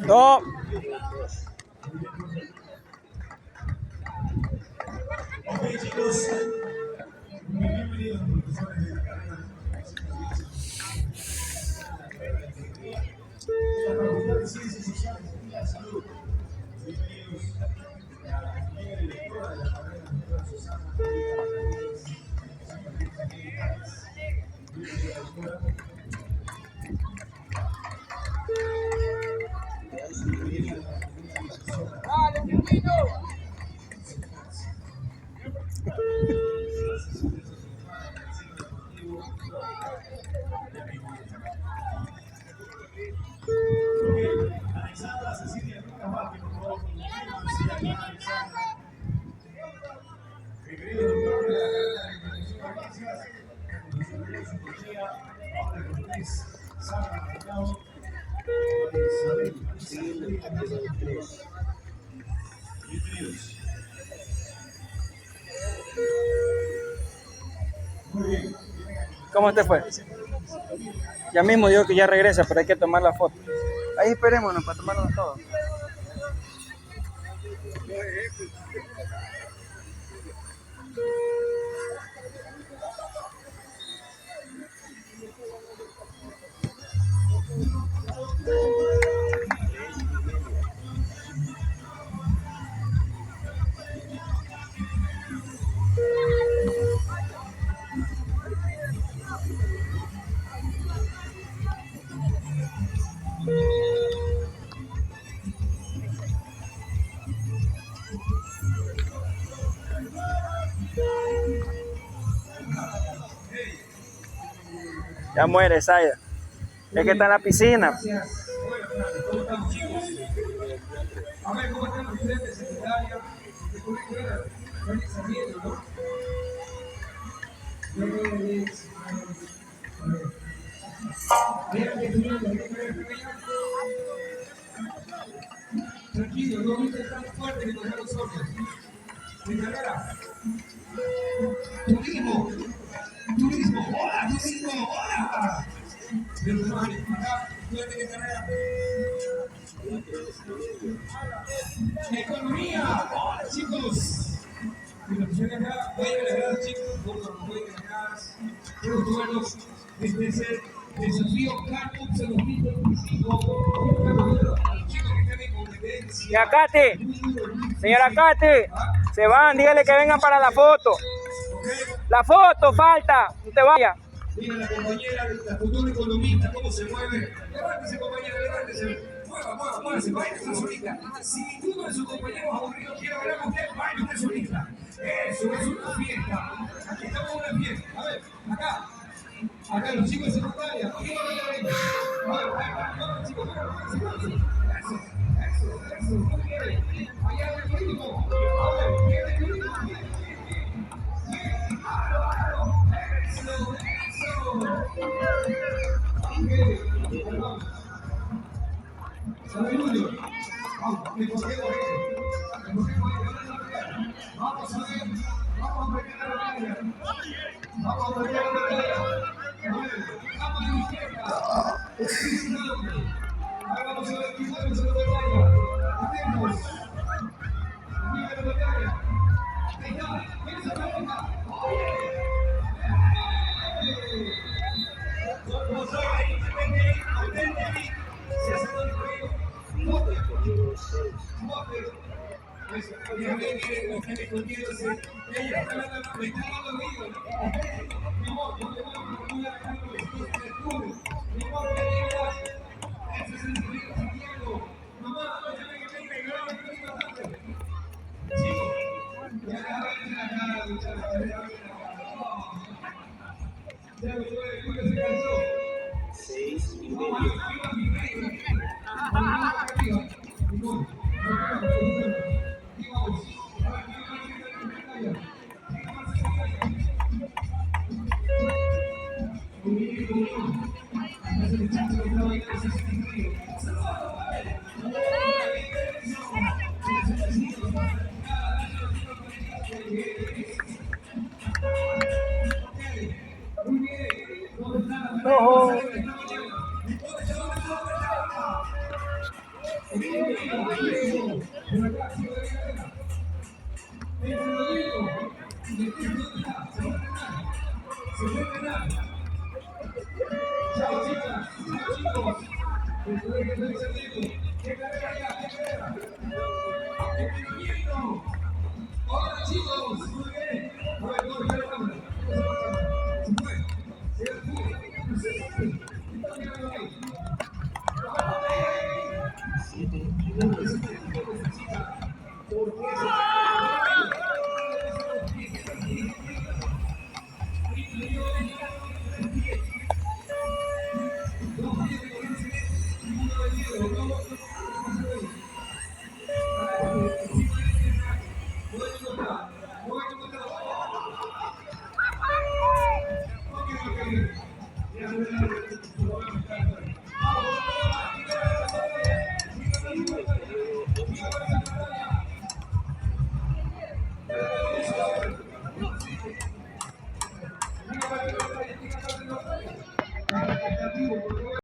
No. Ok, chicos. Bienvenidos, profesores de la carrera de la Facultad de Ciencias Sociales y la Salud. Bienvenidos a la primera directora de la carrera, la doctora Susana Rodríguez. ¡Dale, Pepito! Alexandra Cecilia Lucas Vázquez, por favor. Querido doctor de la carrera de Información de Farmacias, profesor de Psicología, Paula Cortés, Sara Mercado, Isabel. Bienvenidos. Muy bien. ¿Cómo te fue? Ya mismo digo que ya regresa, pero hay que tomar la foto. Ahí esperémonos para tomarnos todo. Ya muere, Saya. Es que está en la piscina. Gracias. ¿Cómo estamos, chicos? A ver, ¿cómo están los estudiantes secundarios? De curricular, van saliendo, ¿no? Tranquilo, no grites tan fuerte que nos dan los ojos. Mi carrera. Turismo. Turismo. Hola, turismo. Hola. Pero hermano, acá, estudiante de carrera. Economía. Hola, chicos. Bueno, pues acá, vayan a las gradas, chicos. Por vayan a las gradas. Todos buenos. Este es el desafío CARUPS en 2025. Chicos que están en competencia. Ya, Katy. Señora Katy. Se van, dígale que vengan para la foto. La foto falta. No te vayas. Mira la compañera, la futura economista, cómo se mueve. Levántese, compañera, levántese. Muévase, baile usted solita. Si ninguno de sus compañeros aburridos quiere bailar con usted, baile usted solita. Eso es una fiesta. Aquí estamos en una fiesta. A ver, acá. Acá los chicos de secundaria. ¿Por qué no bailan ahí? A ver, chicos, eso. ¿Cómo quiere? Allá en el ritmo. A ver, ¿quiere el ritmo? Ojo. Hola chicos, muy bien. Negativo,